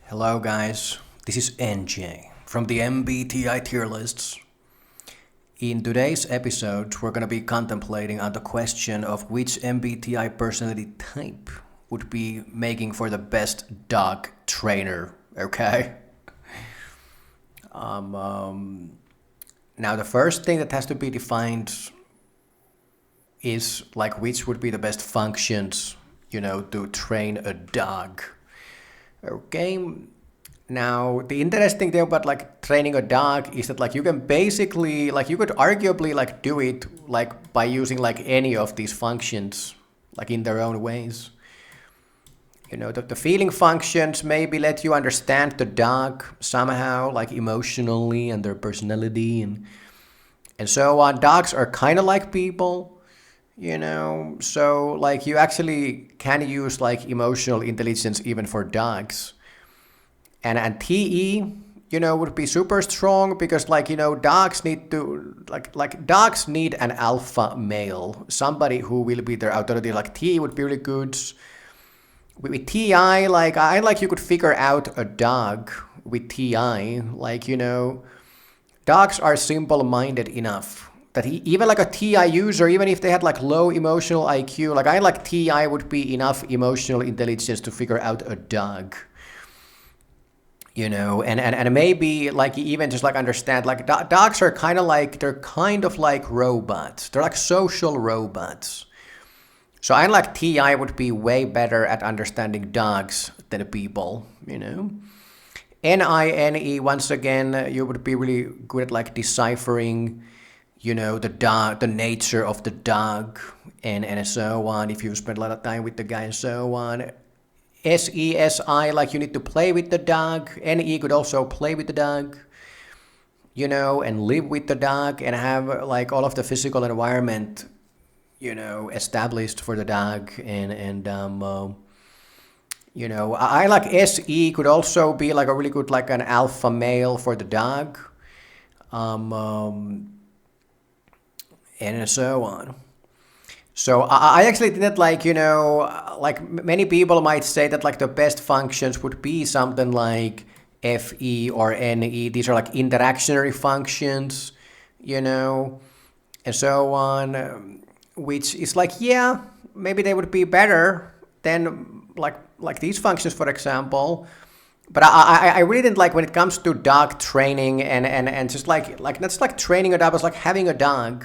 Hello guys, this is NJ from the MBTI tier lists. In today's episode, we're going to be contemplating on the question of which MBTI personality type would be making for the best dog trainer, okay? Now the first thing that has to be defined is like which would be the best functions, to train a dog. Okay. Now the interesting thing about like training a dog is that like you can basically like you could arguably like do it like by using like any of these functions like in their own ways. The feeling functions maybe let you understand the dog somehow like emotionally and their personality and so on. Dogs are kind of like people, so like you actually can use like emotional intelligence even for dogs. And TE, would be super strong because like, dogs need to like dogs need an alpha male, somebody who will be their authority. Like TE would be really good. With TI, like you could figure out a dog with TI, like, dogs are simple-minded enough that even like a TI user, even if they had like low emotional IQ, like I like TI would be enough emotional intelligence to figure out a dog. And maybe like even just like understand like dogs are they're kind of like robots. They're like social robots. So I like TI would be way better at understanding dogs than people, NINE, once again, you would be really good at like deciphering, the dog, the nature of the dog and so on. If you spend a lot of time with the guy and so on. SESI, like you need to play with the dog. NE could also play with the dog, and live with the dog and have like all of the physical environment, established for the dog. I like SE could also be like a really good, like an alpha male for the dog. And so on. So I actually didn't like, like many people might say that like the best functions would be something like FE or NE. These are like interactionary functions, and so on, which is like, yeah, maybe they would be better than like these functions, for example. But I really didn't like when it comes to dog training and just like that's like training a dog, it's like having a dog.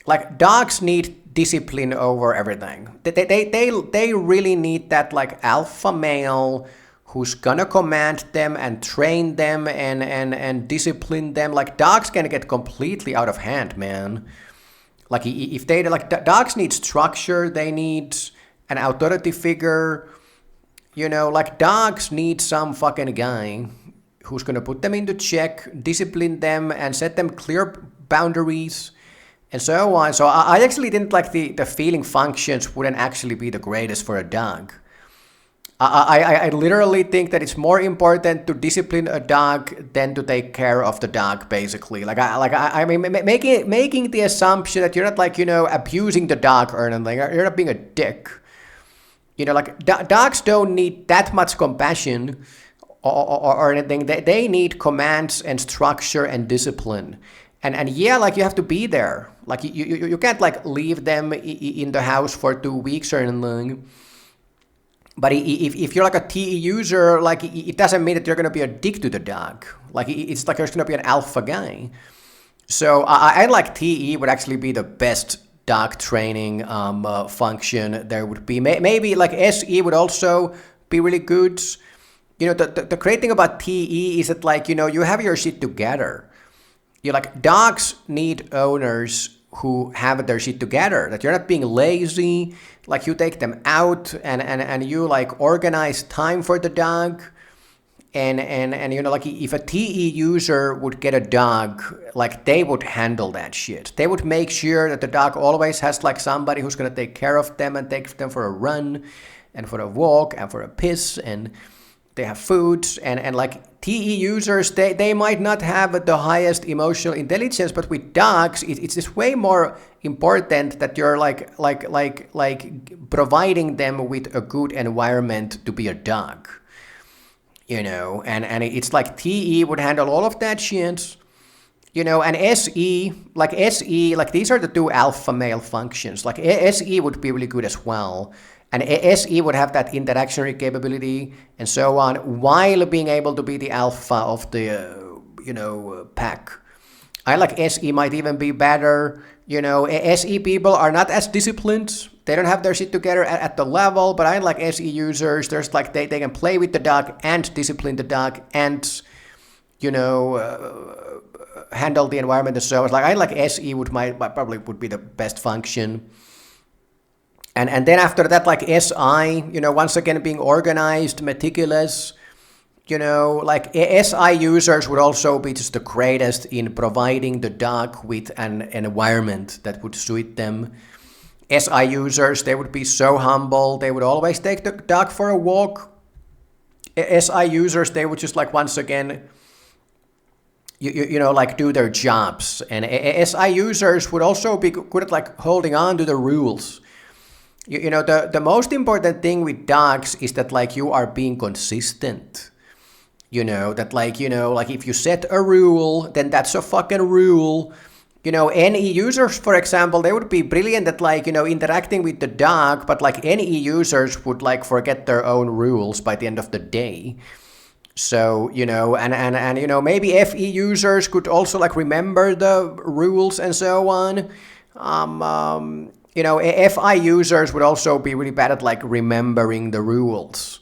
Like dogs need discipline over everything. They really need that like alpha male who's gonna command them and train them and discipline them. Like dogs can get completely out of hand, man. Like if they like dogs need structure, they need an authority figure. Like dogs need some fucking guy who's gonna put them into check, discipline them, and set them clear boundaries. And so on. So I actually didn't like the feeling functions wouldn't actually be the greatest for a dog. I literally think that it's more important to discipline a dog than to take care of the dog, basically. I mean, making the assumption that you're not like, abusing the dog or anything. You're not being a dick. Like dogs don't need that much compassion or anything. They need commands and structure and discipline. And yeah, like you have to be there. Like you can't like leave them in the house for 2 weeks or anything. But if you're like a TE user, like it doesn't mean that you're gonna be a dick to the dog. Like it's like there's gonna be an alpha guy. So I like TE would actually be the best dog training function there would be. Maybe like SE would also be really good. The great thing about TE is that like you have your shit together. Like dogs need owners who have their shit together, that you're not being lazy, like you take them out and you like organize time for the dog. And like if a TE user would get a dog, like they would handle that shit. They would make sure that the dog always has like somebody who's gonna take care of them and take them for a run and for a walk and for a piss, and they have food, and like TE users, they might not have the highest emotional intelligence, but with dogs, it's just way more important that you're like providing them with a good environment to be a dog. and it's like TE would handle all of that shit, and SE, like these are the two alpha male functions. Like SE would be really good as well. And SE would have that interactionary capability and so on, while being able to be the alpha of the, pack. I like SE might even be better. SE people are not as disciplined. They don't have their shit together at the level, but I like SE users. There's like, they can play with the dog and discipline the dog and, handle the environment and so on. Like I like SE probably would be the best function. And then after that, like SI, once again being organized, meticulous, like SI users would also be just the greatest in providing the dog with an environment that would suit them. SI users, they would be so humble. They would always take the dog for a walk. SI users, they would just like once again, like do their jobs. And SI users would also be good at like holding on to the rules. The most important thing with dogs is that like you are being consistent. That like, like if you set a rule, then that's a fucking rule. NE users, for example, they would be brilliant at like, interacting with the dog, but like NE users would like forget their own rules by the end of the day. So, and maybe FE users could also like remember the rules and so on. FI users would also be really bad at like remembering the rules.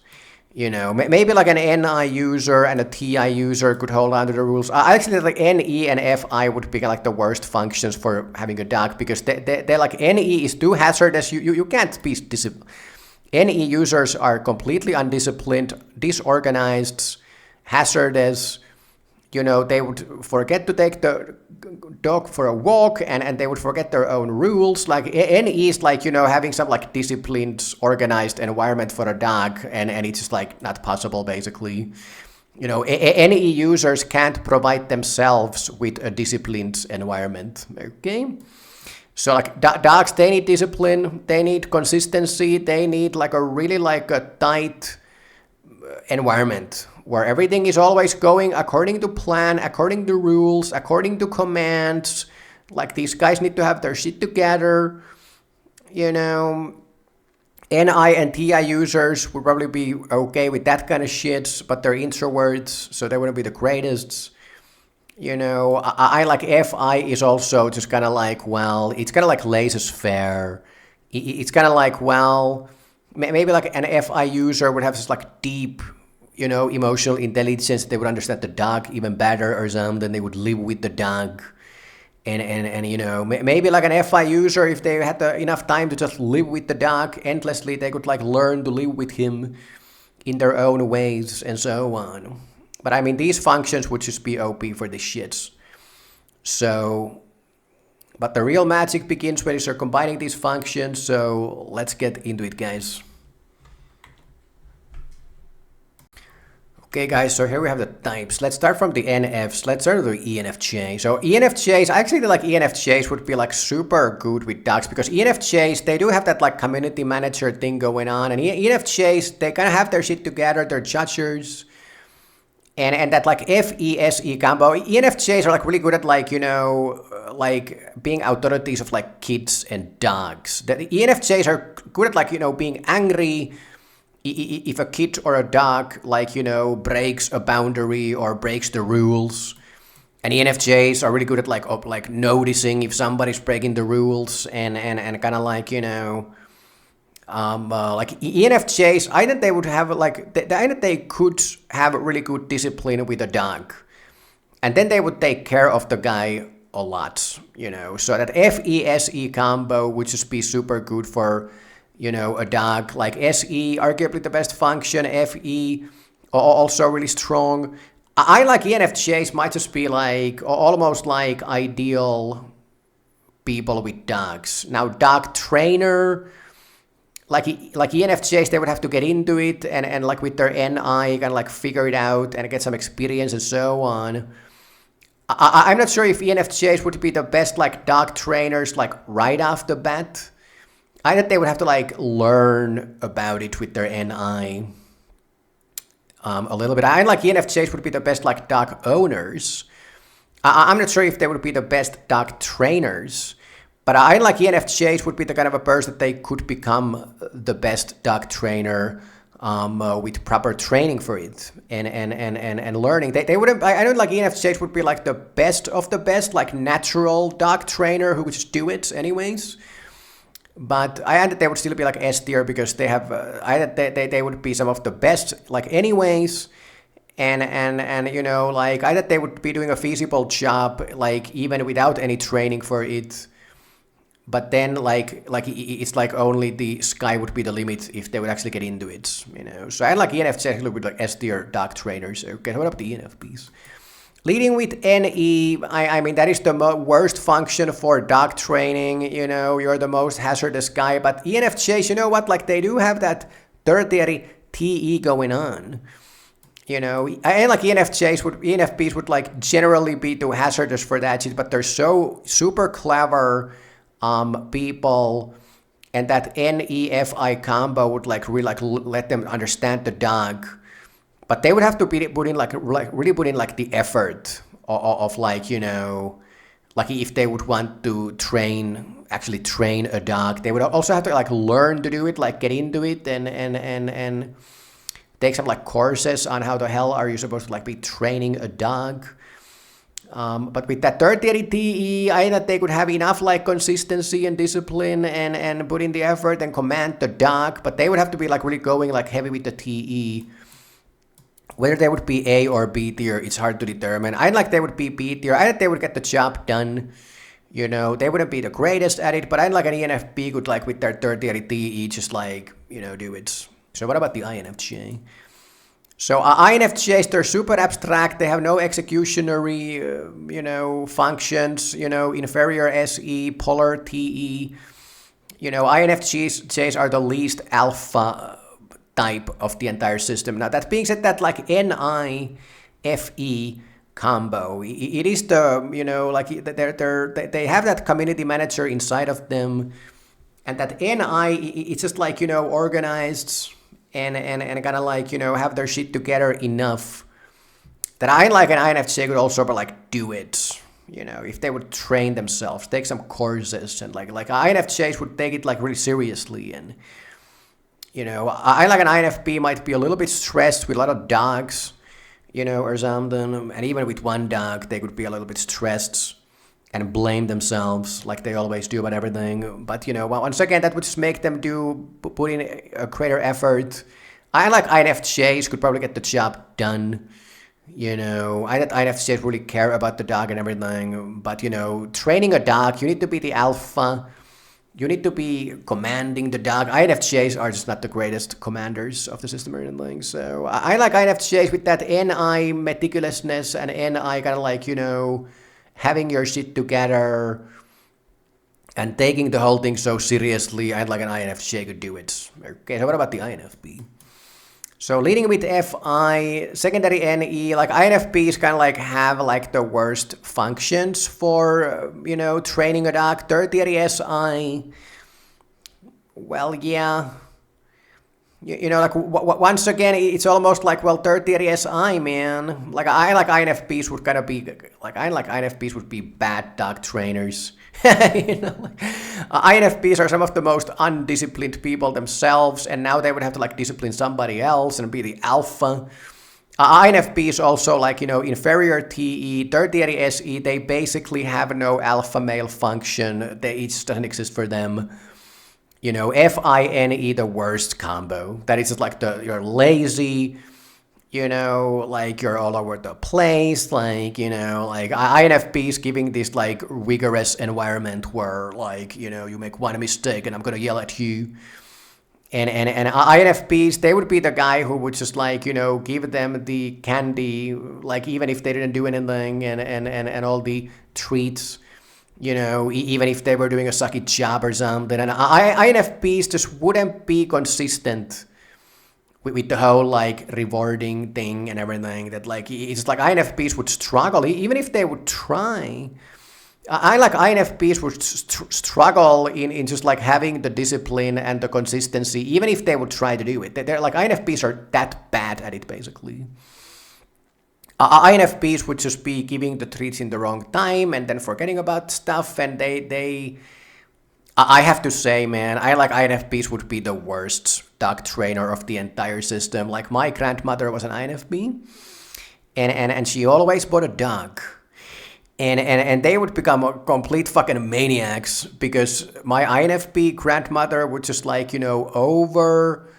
Maybe like an NI user and a TI user could hold on to the rules. I actually think like NE and FI would be like the worst functions for having a dog, because they're like, NE is too hazardous. You can't be disciplined. NE users are completely undisciplined, disorganized, hazardous. They would forget to take the dog for a walk, and they would forget their own rules. Like NE is like, having some like disciplined, organized environment for a dog, and it's just like not possible basically. NE users can't provide themselves with a disciplined environment. Okay. So like dogs, they need discipline, they need consistency, they need like a really like a tight environment where everything is always going according to plan, according to rules, according to commands. Like these guys need to have their shit together. NI and TI users would probably be okay with that kind of shit, but they're introverts, so they wouldn't be the greatest. I like FI is also just kind of like, well, it's kind of like laissez-faire. It's kind of like, well, maybe like an FI user would have this like deep, emotional intelligence. They would understand the dog even better or something. They would live with the dog. And maybe like an FI user, if they had enough time to just live with the dog endlessly, they could like learn to live with him in their own ways and so on. But I mean, these functions would just be OP for the shits. So, but the real magic begins when you start combining these functions. So let's get into it, guys. Okay, guys, so here we have the types. Let's start from the NFs. Let's start with the ENFJ. So ENFJs, I actually feel like ENFJs would be like super good with dogs, because ENFJs, they do have that like community manager thing going on. And ENFJs, they kind of have their shit together. They're judgers. And that like FESE combo, ENFJs are like really good at like, like being authorities of like kids and dogs. The ENFJs are good at like, being angry if a kid or a dog like, breaks a boundary or breaks the rules. And ENFJs are really good at like noticing if somebody's breaking the rules and kind of like, like ENFJs, I think they would have like, I think they could have a really good discipline with a dog. And then they would take care of the guy a lot, So that FESE combo would just be super good for, a dog. Like SE, arguably the best function. FE, also really strong. I like ENFJs might just be like, almost like ideal people with dogs. Now, dog trainer, like ENFJs, they would have to get into it and like with their NI, kind of like figure it out and get some experience and so on. I'm not sure if ENFJs would be the best like dog trainers like right off the bat. I think they would have to like learn about it with their NI. a little bit. I like ENFJs would be the best like dog owners. I'm not sure if they would be the best dog trainers, but I like ENFJs would be the kind of a person that they could become the best dog trainer with proper training for it and learning. They wouldn't. I don't like ENFJs would be like the best of the best, like natural dog trainer who would just do it anyways. But I think they would still be like S tier because they have. They would be some of the best like anyways. And you know, like I thought they would be doing a feasible job like even without any training for it. But then like it's like only the sky would be the limit if they would actually get into it, you know. So I like ENFJs a little bit like S tier dog trainers. Okay, what about the ENFPs? Leading with NE, I mean, that is the worst function for dog training, you know, you're the most hazardous guy. But ENFJs, you know what, like they do have that tertiary TE going on. You know, and like ENFPs would like generally be too hazardous for that shit, but they're so super clever people, and that NEFI combo would like really like let them understand the dog. But they would have to be put in like really put in like the effort of like, you know, like if they would want to actually train a dog, they would also have to like learn to do it, like get into it and take some like courses on how the hell are you supposed to like be training a dog. But with that tertiary TE, I think that they could have enough like consistency and discipline and put in the effort and command the dog, but they would have to be like really going like heavy with the TE. Whether they would be A or B tier, it's hard to determine. I like they would be B tier. I think they would get the job done. You know, they wouldn't be the greatest at it, but I like an ENFP could like with their tertiary TE just like, you know, do it. So what about the INFJ? So INFJs, they're super abstract. They have no executionary, you know, functions, you know, inferior SE, polar TE. You know, INFJs are the least alpha type of the entire system. Now, that being said, that like NIFE combo, it is the, you know, like they have that community manager inside of them. And that NI, it's just like, you know, organized and kind of like, you know, have their shit together enough that I like an INFJ could also like do it, you know, if they would train themselves, take some courses and like INFJs would take it like really seriously. And, you know, I like an INFP might be a little bit stressed with a lot of dogs, you know, or something. And even with one dog, they could be a little bit stressed and blame themselves like they always do about everything. But, you know, once again, that would just make them put in a greater effort. I like INFJs could probably get the job done. You know, I think INFJs really care about the dog and everything. But, you know, training a dog, you need to be the alpha. You need to be commanding the dog. INFJs are just not the greatest commanders of the system or anything. So I like INFJs with that NI meticulousness and NI kind of like, you know, having your shit together and taking the whole thing so seriously. I'd like an INFJ could do it. Okay, so what about the INFP? So leading with FI, secondary NE, like INFPs kind of like have like the worst functions for, you know, training a dog. Tertiary SI, well, yeah. You know, like once again, it's almost like, well, tertiary SI, man. Like I like INFPs would kind of be, like I like INFPs would be bad dog trainers. You know, like, INFPs are some of the most undisciplined people themselves, and now they would have to like discipline somebody else and be the alpha. INFPs also like, you know, inferior TE, tertiary SE, they basically have no alpha male function. It just doesn't exist for them. You know, FINE, the worst combo. That is just like you're lazy, you know, like you're all over the place, like, you know, like INFPs giving this like rigorous environment where like, you know, you make one mistake and I'm gonna yell at you. And INFPs, they would be the guy who would just like, you know, give them the candy, like even if they didn't do anything and all the treats. You know, even if they were doing a sucky job or something. And INFPs just wouldn't be consistent with the whole, like, rewarding thing and everything. That, like, it's like INFPs would struggle, even if they would try. I like INFPs would struggle in just like having the discipline and the consistency, even if they would try to do it. They're like INFPs are that bad at it, basically. INFPs would just be giving the treats in the wrong time and then forgetting about stuff, and I have to say, man, I like INFPs would be the worst dog trainer of the entire system. Like my grandmother was an INFP, and she always bought a dog. And they would become complete fucking maniacs because my INFP grandmother would just like, over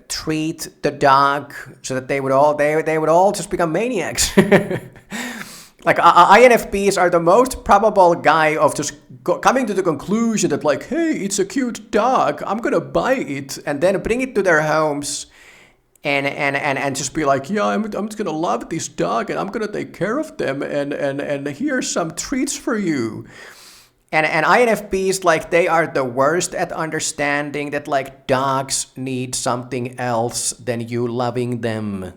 treat the dog so that they would all just become maniacs. Like INFPs are the most probable guy of just coming to the conclusion that like, hey, it's a cute dog, I'm gonna buy it, and then bring it to their homes and just be like, yeah, I'm just gonna love this dog and I'm gonna take care of them and here's some treats for you. And INFPs, like, they are the worst at understanding that like dogs need something else than you loving them.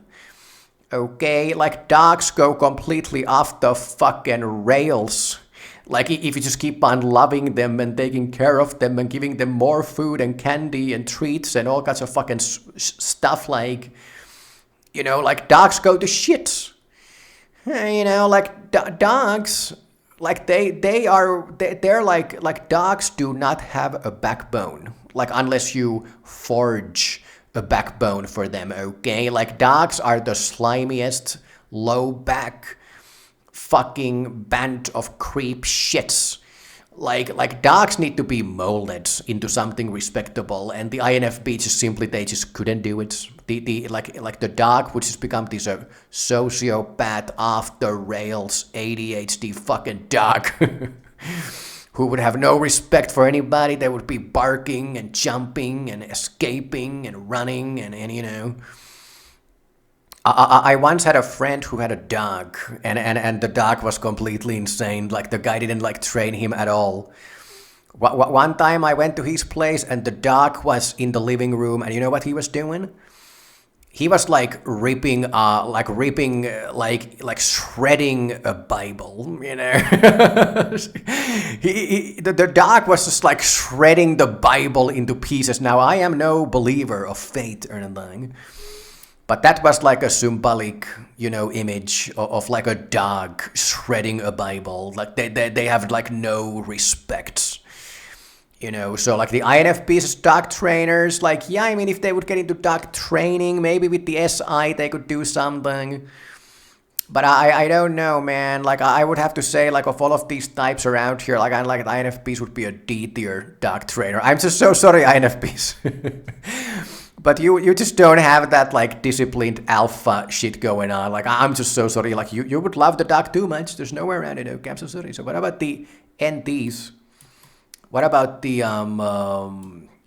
Okay, like dogs go completely off the fucking rails. Like if you just keep on loving them and taking care of them and giving them more food and candy and treats and all kinds of fucking stuff, like, like dogs go to shit. Like dogs, like they're like dogs do not have a backbone. Like unless you forge a backbone for them, okay? Like dogs are the slimiest, low back, fucking band of creep shits. Like dogs need to be molded into something respectable, and the INFP just simply they just couldn't do it. Like the dog would just become this sociopath, off the rails, ADHD fucking dog. Who would have no respect for anybody. They would be barking and jumping and escaping and running and. I once had a friend who had a dog, and the dog was completely insane. Like the guy didn't like train him at all. One time I went to his place and the dog was in the living room, and you know what he was doing? He was like ripping, shredding a Bible, the dog was just like shredding the Bible into pieces. Now, I am no believer of faith or anything, but that was like a symbolic, image of like a dog shredding a Bible. Like they have like no respect. So like the INFPs as dog trainers, like, yeah, I mean, if they would get into dog training, maybe with the SI, they could do something. But I don't know, man. Like, I would have to say, like, of all of these types around here, like, I like the INFPs would be a D-tier dog trainer. I'm just so sorry, INFPs. But you just don't have that, like, disciplined alpha shit going on. Like, I'm just so sorry. Like, you would love the dog too much. There's nowhere around it, okay? I'm so sorry. So what about the NTs? What about the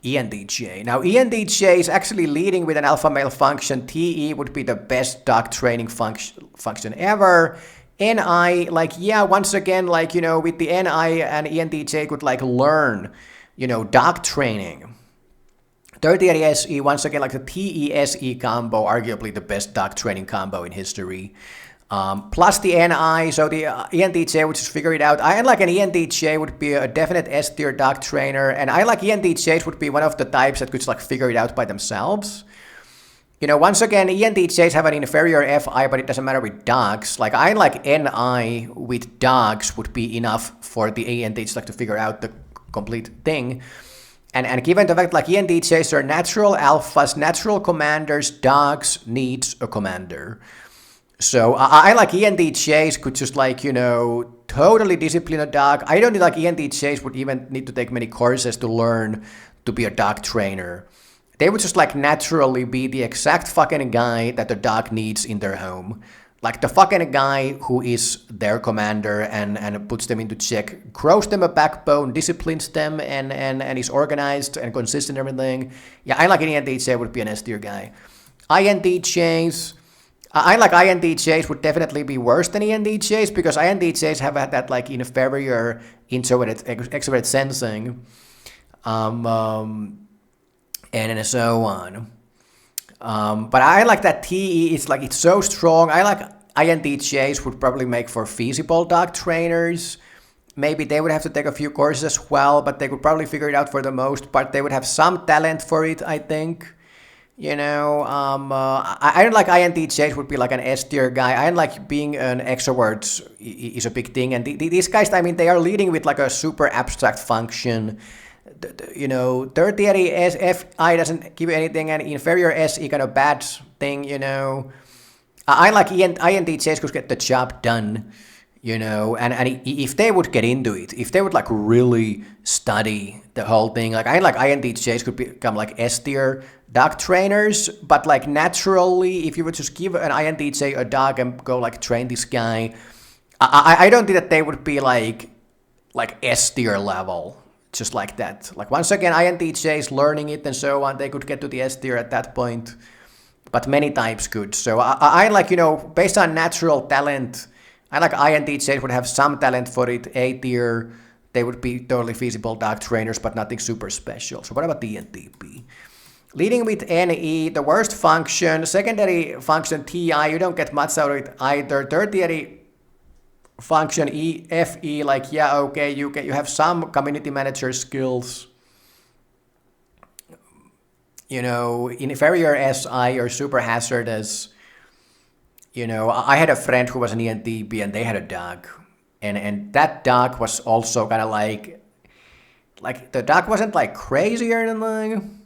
ENTJ? Now, ENTJ is actually leading with an alpha male function. TE would be the best dog training function ever. NI, like, yeah, once again, like, with the NI and ENTJ could, like, learn, dog training. 30 SE, once again, like the TE-SE combo, arguably the best dog training combo in history. Plus the NI, so the ENTJ would just figure it out. I like an ENTJ would be a definite S-tier dog trainer, and I like ENTJs would be one of the types that could just like figure it out by themselves. Once again, ENTJs have an inferior FI, but it doesn't matter with dogs. Like I like NI with dogs would be enough for the ENTJs like to figure out the complete thing. And given the fact like ENTJs are natural alphas, natural commanders, dogs needs a commander. So I like ENTJs could just like, totally discipline a dog. I don't think like ENTJs would even need to take many courses to learn to be a dog trainer. They would just like naturally be the exact fucking guy that the dog needs in their home. Like the fucking guy who is their commander and puts them into check, grows them a backbone, disciplines them and is organized and consistent and everything. Yeah, I like an ENTJ would be an S-tier guy. INTJs... I like INTJs would definitely be worse than ENTJs because INTJs have had that like inferior extrovert sensing, and so on. But I like that TE. It's so strong. I like INTJs would probably make for feasible dog trainers. Maybe they would have to take a few courses as well, but they could probably figure it out for the most part. They would have some talent for it, I think. I don't like INTJs would be like an S tier guy. I don't like being an extrovert is a big thing. And these guys, I mean, they are leading with like a super abstract function. Tertiary SFI doesn't give you anything, and inferior SE kind of bad thing, I like INTJs could get the job done, and if they would get into it, if they would like really study the whole thing, like I like INTJs could become like S tier dog trainers, but like naturally, if you would just give an INTJ a dog and go like train this guy, I don't think that they would be like S tier level, just like that. Like once again, INTJs learning it and so on, they could get to the S tier at that point, but many types could. So I like, based on natural talent, I like INTJs would have some talent for it, A tier, they would be totally feasible dog trainers, but nothing super special. So what about the ENTP? Leading with NE, the worst function, secondary function TI, you don't get much out of it either. Tertiary function EFE, like yeah, okay, you have some community manager skills. Inferior SI or super hazardous. I had a friend who was an ENTP and they had a dog. And that dog was also kind of like the dog wasn't like crazy or anything.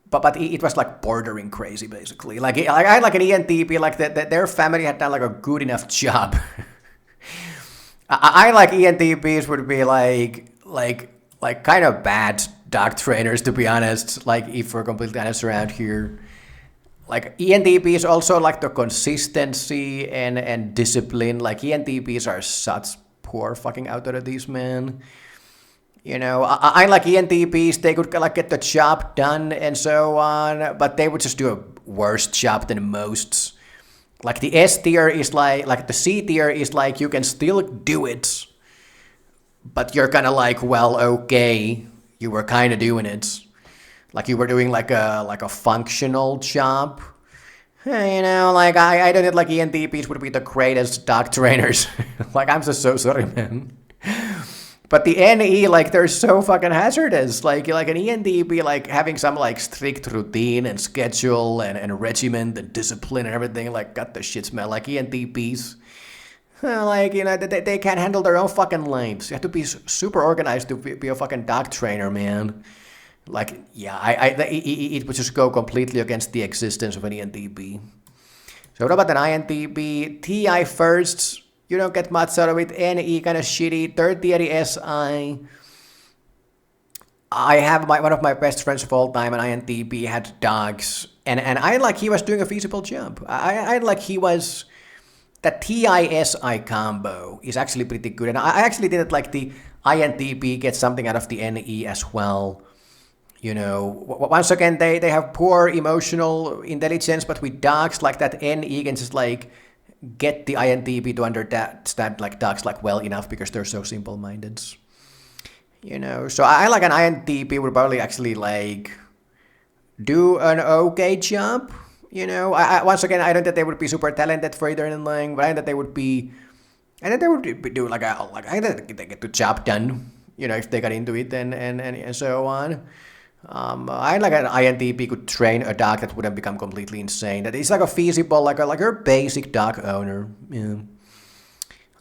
But it was like bordering crazy, basically. Like I had like an ENTP, like their family had done like a good enough job. I like ENTPs would be like kind of bad dog trainers, to be honest. Like if we're completely honest around here, like ENTPs also like the consistency and discipline. Like ENTPs are such poor fucking authorities, man. I like ENTPs, they could like get the job done and so on, but they would just do a worse job than most. Like the S tier is like the C tier is like you can still do it, but you're kind of like, well, okay, you were kind of doing it. Like you were doing like a functional job. Like I don't think like ENTPs would be the greatest dog trainers. Like I'm just so sorry, man. But the NE, like, they're so fucking hazardous. Like an ENTP, like, having some, like, strict routine and schedule and regiment and discipline and everything, like, got the shit smell. Like ENTPs, like, they can't handle their own fucking lives. You have to be super organized to be a fucking dog trainer, man. Like, yeah, it would just go completely against the existence of an ENTP. So what about an INTP? TI first. You don't get much out of it. NE kind of shitty. Tertiary SI. I have one of my best friends of all time, an INTP, had dogs, and I like he was doing a feasible job. I like he was. That TI SI combo is actually pretty good, and I actually didn't like the INTP get something out of the NE as well. Once again, they have poor emotional intelligence, but with dogs like that, NE can just like get the INTP to understand like dogs like well enough because they're so simple-minded. So I like an INTP would probably actually like do an okay job. Once again, I don't think they would be super talented for it or anything, but I think that they would be, and then they would do I think they get the job done. If they got into it and so on. I like an INTP could train a dog that wouldn't become completely insane. That is like a feasible, like a basic dog owner. Yeah,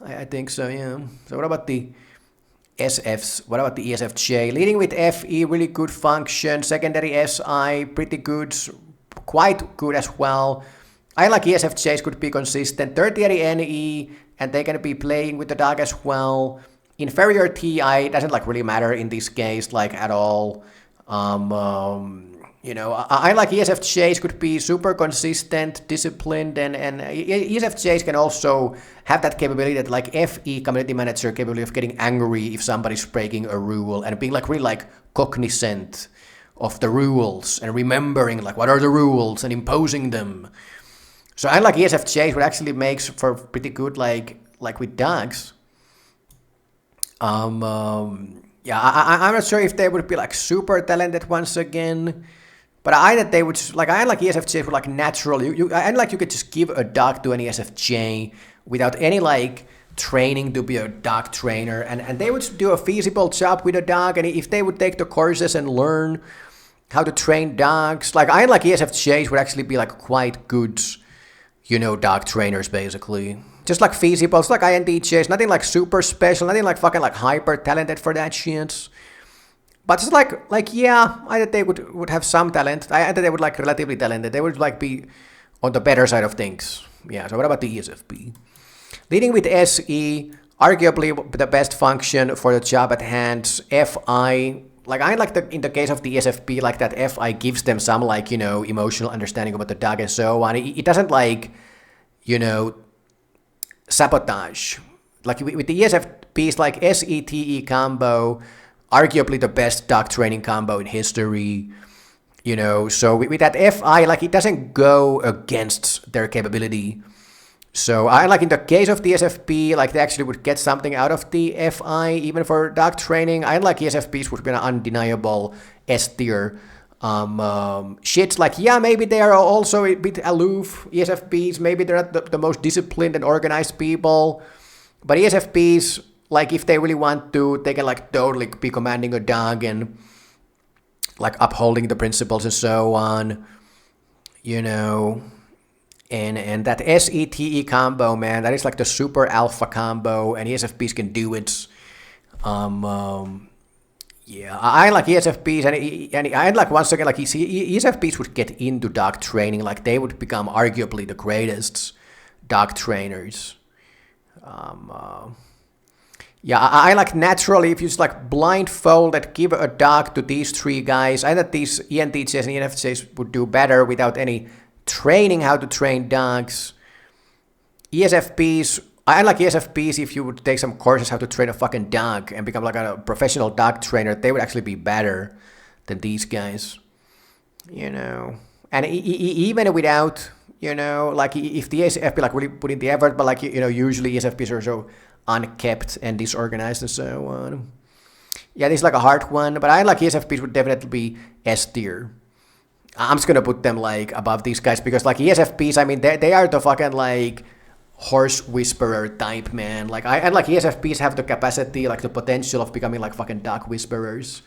I think so. Yeah. So what about the SFs? What about the ESFJ? Leading with FE, really good function. Secondary SI, pretty good, quite good as well. I like ESFJs could be consistent. Tertiary NE, and they can be playing with the dog as well. Inferior TI doesn't like really matter in this case, like at all. I like ESFJs could be super consistent, disciplined, and ESFJs can also have that capability that like FE community manager capability of getting angry if somebody's breaking a rule and being like really like cognizant of the rules and remembering like what are the rules and imposing them. So I like ESFJs, what actually makes for pretty good like with dogs. Yeah, I'm not sure if they would be like super talented once again, but I that they would like I like ESFJ for like natural. I like you could just give a dog to an ESFJ without any like training to be a dog trainer, and they would do a feasible job with a dog, and if they would take the courses and learn how to train dogs, like I like ESFJs would actually be like quite good, dog trainers basically. Just like feasible, like INTJs, nothing like super special, nothing like fucking like hyper talented for that shit. But it's yeah, I think they would have some talent. I think they would like relatively talented. They would like be on the better side of things. Yeah, so what about the ESFP? Leading with SE, arguably the best function for the job at hand. FI, like I like in the case of the ESFP, like that FI gives them some like, emotional understanding about the dog and so on. It doesn't like, sabotage. Like with the ESFPs, like SETE combo, arguably the best dog training combo in history. So with that FI, like it doesn't go against their capability. So I like in the case of the ESFP, like they actually would get something out of the FI, even for dog training. I like ESFPs would be an undeniable S tier. Shits like, yeah, maybe they are also a bit aloof, ESFPs, maybe they're not the most disciplined and organized people, but ESFPs, like if they really want to, they can like totally be commanding a dog and like upholding the principles and so on, and that SETE combo, man, that is like the super alpha combo, and ESFPs can do it. Yeah, I like ESFPs, and I like once again, like ESFPs would get into dog training, like they would become arguably the greatest dog trainers. Yeah, I like naturally, if you just like blindfolded, give a dog to these three guys, I think these ENTJs and ENFJs would do better without any training how to train dogs. ESFPs, I like ESFPs if you would take some courses how to train a fucking dog and become like a professional dog trainer, they would actually be better than these guys, And even without, like if the ESFP like really put in the effort, but like, usually ESFPs are so unkept and disorganized and so on. Yeah, this is like a hard one, but I like ESFPs would definitely be S tier. I'm just gonna put them like above these guys because like ESFPs, I mean, they are the fucking like horse whisperer type, man. Like and like ESFPs have the capacity, like the potential of becoming like fucking dog whisperers,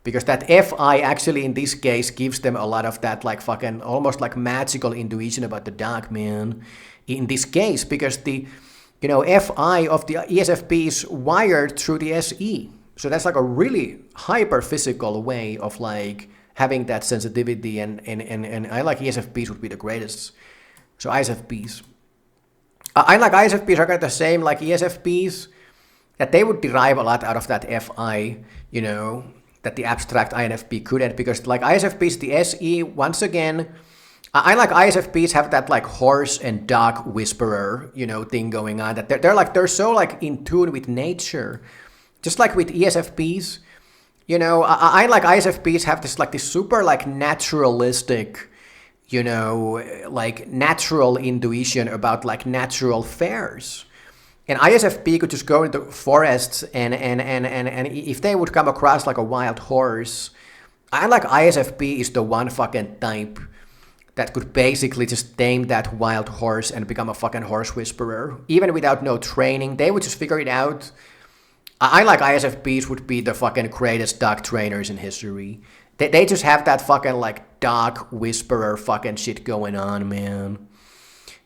because that FI actually in this case gives them a lot of that like fucking almost like magical intuition about the dog, man. In this case, because the FI of the ESFP is wired through the SE, so that's like a really hyper physical way of like having that sensitivity, and I like ESFPs would be the greatest. So ISFPs. I like ISFPs are kind of the same like ESFPs, that they would derive a lot out of that FI, that the abstract INFP couldn't, because like ISFPs, the SE, once again, I like ISFPs have that like horse and dog whisperer, thing going on, that they're so like in tune with nature, just like with ESFPs. I like ISFPs have this super like naturalistic, like natural intuition about like natural fairs. And ISFP could just go into forests and if they would come across like a wild horse, I like ISFP is the one fucking type that could basically just tame that wild horse and become a fucking horse whisperer. Even without no training, they would just figure it out. I like ISFPs would be the fucking greatest dog trainers in history. They just have that fucking like dog whisperer fucking shit going on, man.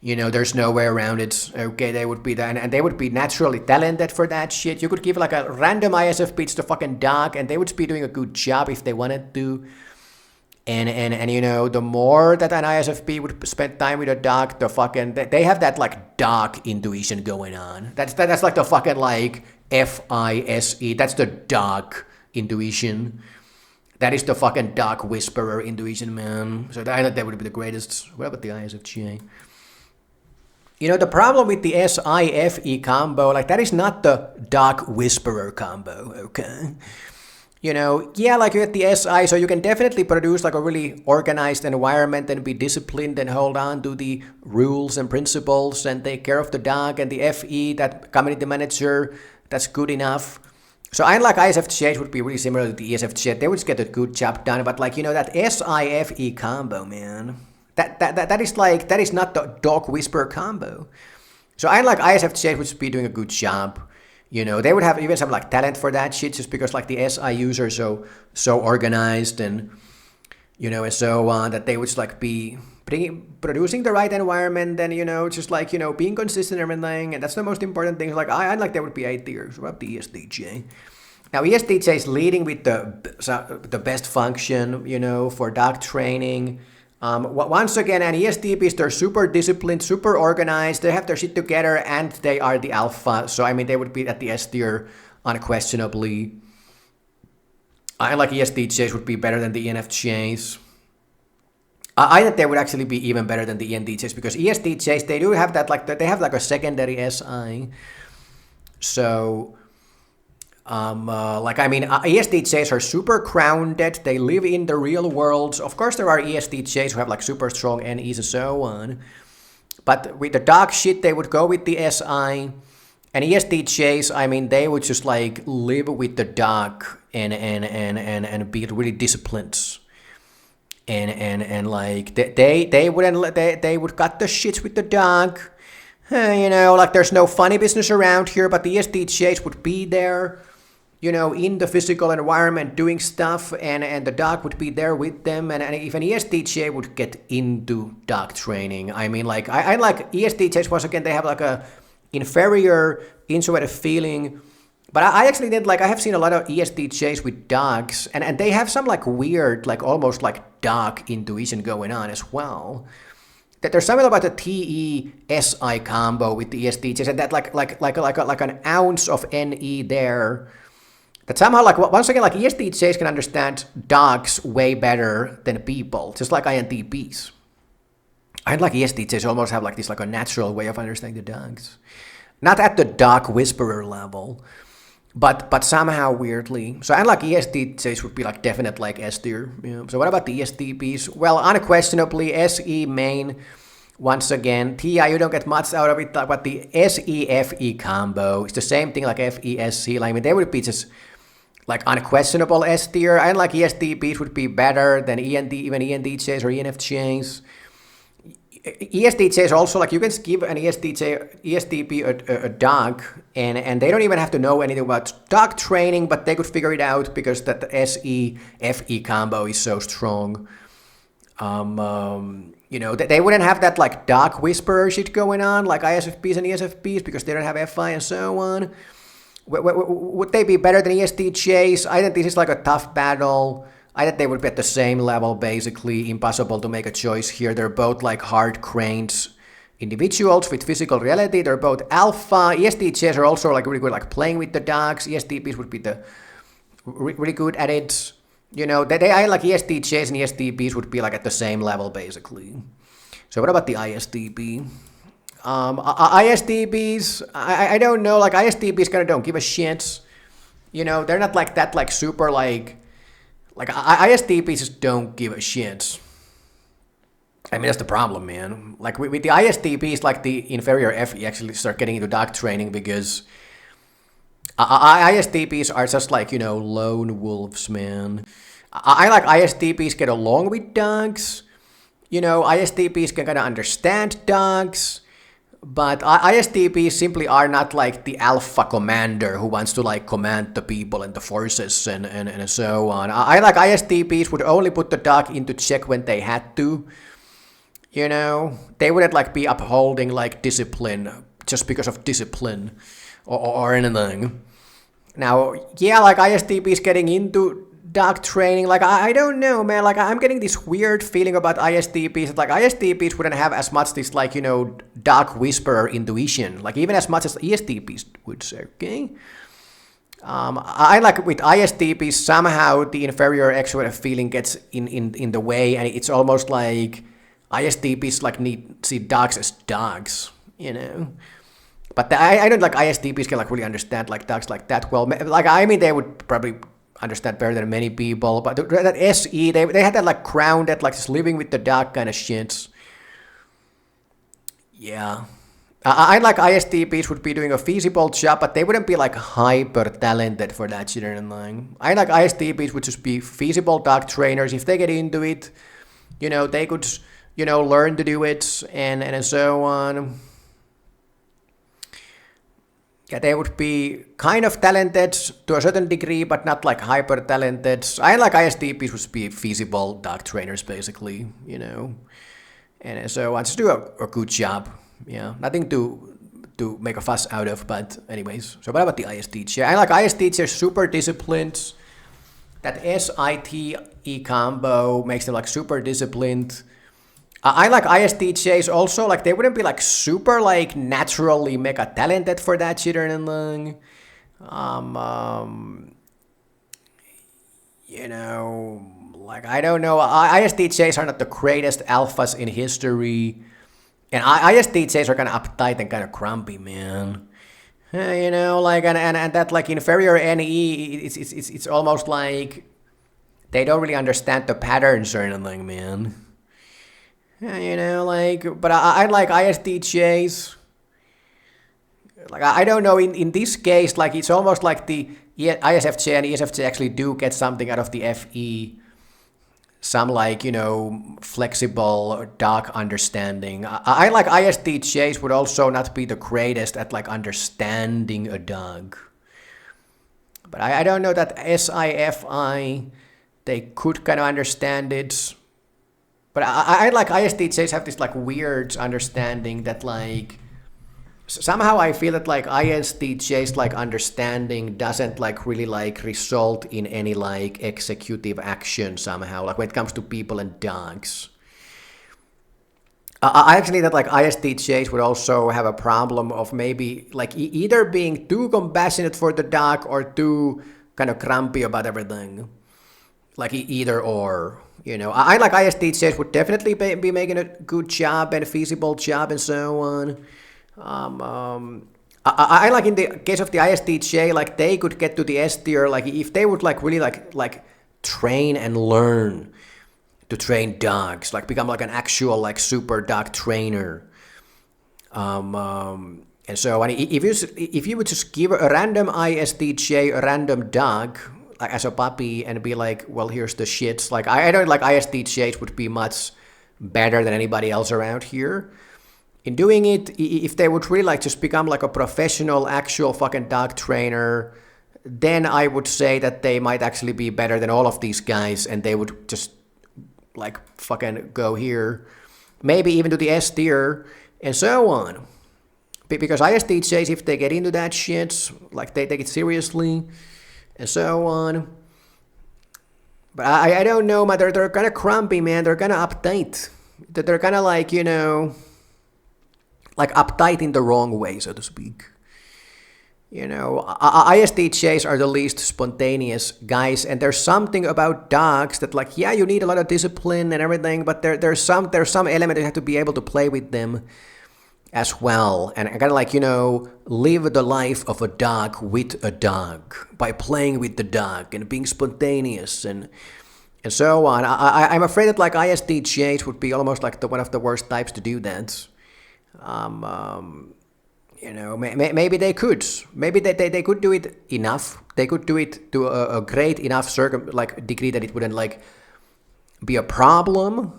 There's no way around it. Okay, they would be that, and they would be naturally talented for that shit. You could give like a random ISFP to the fucking dog, and they would be doing a good job if they wanted to. And the more that an ISFP would spend time with a dog, the fucking they have that like dog intuition going on. That's like the fucking like FISE. That's the dog intuition. That is the fucking dog whisperer intuition, man. So I thought that would be the greatest. What about the ISFJ? The problem with the SIFE combo, like that is not the dog whisperer combo, okay? Yeah, like you get the SI, so you can definitely produce like a really organized environment and be disciplined and hold on to the rules and principles and take care of the dog, and the FE, that community manager, that's good enough. So I like ISFJ would be really similar to the ESFJ. They would just get a good job done, but like, that SIFE combo, man, that is not the dog whisperer combo. So I like ISFJ would be doing a good job. They would have even some like talent for that shit just because like the SI users are so organized and and so on that they would just like be producing the right environment and just like being consistent and everything, and that's the most important thing. Like I like that would be 8 years. What about the ESTJ? Now ESTJ is leading with the best function for dog training. Once again, and ESTPs, they're super disciplined, super organized, they have their shit together, and they are the alpha. So, I mean, they would be at the S tier unquestionably. I like ESTJs would be better than the ENFJs. I think they would actually be even better than the ENTJs because ESTJs, they do have that, like, they have like a secondary SI. So, ESTJs are super grounded. They live in the real world. Of course, there are ESTJs who have like super strong NEs and so on. But with the dog shit, they would go with the SI. And ESTJs, I mean, they would just like live with the dog and be really disciplined. And like they would cut the shits with the dog. Like there's no funny business around here, but the ESTJs would be there. In the physical environment doing stuff, and the dog would be there with them, and if an ESTJ would get into dog training, I mean, like, I like ESTJs, once again, they have like a inferior intuitive feeling, but I actually did, like, I have seen a lot of ESTJs with dogs, and they have some, like, weird, like, almost, like, dog intuition going on as well. That there's something about the TE-SI combo with the ESTJs, and that, like an ounce of NE there, that somehow, like, once again, like, ESTJs can understand dogs way better than people, just like INTPs. And like ESTJs almost have like this like a natural way of understanding the dogs. Not at the dog whisperer level, but somehow weirdly. So unlike ESTJs would be like definite like S tier. So what about the ESTPs? Well, unquestionably SE main. Once again, TI, you don't get much out of it, but the SEFE combo is the same thing like FESC. I mean, they would be just like unquestionable S tier. And like ESTPs would be better than even ENTJs or ENFJs. ESTJs also, like, you can give an ESTP a dog, and they don't even have to know anything about dog training, but they could figure it out because that the SE-FE combo is so strong. They wouldn't have that, like, dog whisperer shit going on, like ISFPs and ESFPs, because they don't have FI and so on. Would they be better than ESTJs? I think this is, like, a tough battle. I think they would be at the same level, basically. Impossible to make a choice here. They're both like hard-grained individuals with physical reality. They're both alpha. ESTJs are also like really good like playing with the dogs. ESTPs would be the really good at it. I like ESTJs and ESTPs would be like at the same level, basically. So what about the ISTP? ISTPs, I don't know. Like ISTPs kind of don't give a shit. They're not like that like super like ISTPs just don't give a shit. I mean, that's the problem, man. Like, with the ISTPs, like, the inferior FE actually start getting into dog training because ISTPs are just like, lone wolves, man. I like ISTPs get along with dogs. ISTPs can kind of understand dogs. But ISTPs simply are not like the alpha commander who wants to like command the people and the forces and so on. I like ISTPs would only put the dog into check when they had to. They wouldn't like be upholding like discipline just because of discipline or anything. Now, yeah, like ISTPs getting into dog training, like, I don't know, man. Like, I'm getting this weird feeling about ISTPs that, like, ISTPs wouldn't have as much this, like, dog whisperer intuition, like, even as much as ESTPs would say, okay? I like with ISTPs, somehow the inferior extroverted feeling gets in the way, and it's almost like ISTPs, like, see dogs as dogs, But I don't like ISTPs can, like, really understand, like, dogs like that well. Like, I mean, they would probably understand better than many people, but that SE, they had that like grounded, like just living with the dog kind of shit. Yeah. I like ISTPs would be doing a feasible job, but they wouldn't be like hyper talented for that shit or anything. I like ISTPs would just be feasible dog trainers. If they get into it, they could, learn to do it and so on. Yeah, they would be kind of talented to a certain degree, but not like hyper talented. I like ISTPs would be feasible dog trainers, basically, you know. And so I just do a good job. Yeah, nothing to make a fuss out of, but anyways. So what about the ISTJ? I like ISTJ super disciplined. That SITE combo makes them like super disciplined. I like ISTJs also, like they wouldn't be like super like naturally mega talented for that shit or anything. You know, like I don't know. ISTJs are not the greatest alphas in history. And ISTJs are kind of uptight and kind of grumpy, man. You know, like and that like inferior NE, it's almost like they don't really understand the patterns or anything, man. You know, like, but I like ISTJs. Like I don't know. In this case, like it's almost like the ISFJ and ESFJ actually do get something out of the FE. Some like, you know, flexible dark understanding. I like ISTJs would also not be the greatest at like understanding a dog. But I don't know that SIFI, they could kind of understand it. But I like ISTJs have this like weird understanding that like somehow I feel that like ISTJ's like understanding doesn't like really like result in any like executive action somehow, like when it comes to people and dogs. I actually that like ISTJs would also have a problem of maybe like either being too compassionate for the dog or too kind of grumpy about everything. Like either or, you know. I like ISTJs would definitely be making a good job and a feasible job and so on. I like in the case of the ISTJ, like they could get to the S tier, like if they would like really like train and learn to train dogs, like become like an actual like super dog trainer. And so if you would just give a random ISTJ a random dog like as a puppy and be like, well, here's the shits. Like I don't like ISTJs would be much better than anybody else around here. In doing it, if they would really like just become like a professional, actual fucking dog trainer, then I would say that they might actually be better than all of these guys, and they would just like fucking go here, maybe even to the S tier, and so on. Because ISTJs, if they get into that shit, like they take it seriously, and so on. But I don't know, man. They're kind of grumpy, man. They're kind of uptight. They're kind of like, you know, like uptight in the wrong way, so to speak. You know, ISTJs are the least spontaneous guys, and there's something about dogs that, like, yeah, you need a lot of discipline and everything, but there's some element you have to be able to play with them as well, and kind of like, you know, live the life of a dog with a dog by playing with the dog and being spontaneous and so on. I'm afraid that like ISTJs would be almost like one of the worst types to do that. You know, maybe they could. Maybe they could do it enough. They could do it to a great enough degree that it wouldn't like be a problem.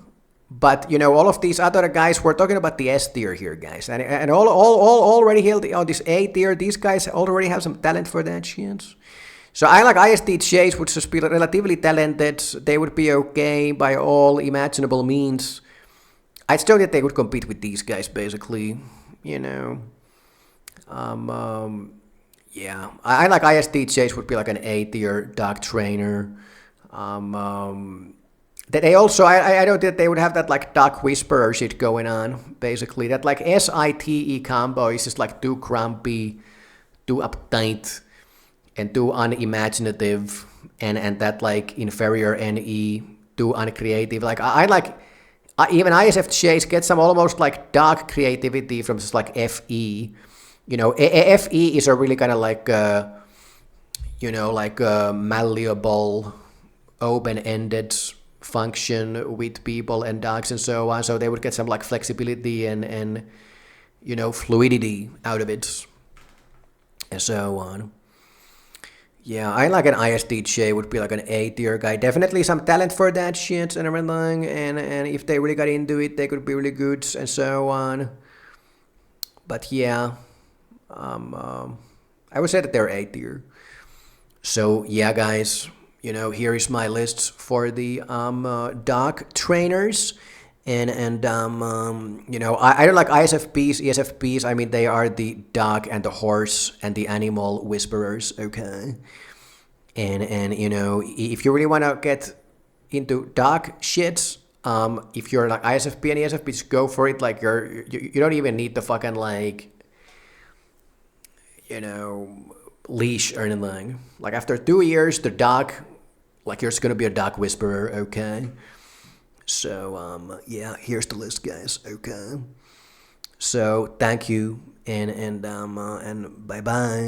But you know, all of these other guys, we're talking about the S tier here, guys, and all already held on this A tier. These guys already have some talent for that shit. So I like ISTJs would just be relatively talented. They would be okay by all imaginable means. I'd still that they would compete with these guys, basically, you know. Yeah, I like ISTJs would be like an A tier dog trainer. They also, I don't think they would have that like dog whisperer shit going on, basically. That like SITE combo is just like too grumpy, too uptight, and too unimaginative, and that like inferior NE, too uncreative. Like I like... even ISFJs get some almost like dark creativity from just like FE. You know, FE is a really kind of like, you know, like a malleable, open-ended function with people and dogs and so on. So they would get some like flexibility and you know, fluidity out of it and so on. Yeah, I like an ISTJ would be like an A tier guy. Definitely some talent for that shit and everything. And if they really got into it, they could be really good and so on. But yeah, I would say that they're A tier. So yeah, guys, here is my list for the dog trainers. I don't like ISFPs, ESFPs. I mean, they are the dog and the horse and the animal whisperers. Okay, and if you really want to get into dog shits, if you're like ISFP and ESFP, just go for it. Like you don't even need the fucking like leash or anything. Like after 2 years, the dog, like you're just gonna be a dog whisperer. Okay. So yeah, here's the list, guys. Okay. So thank you and bye bye.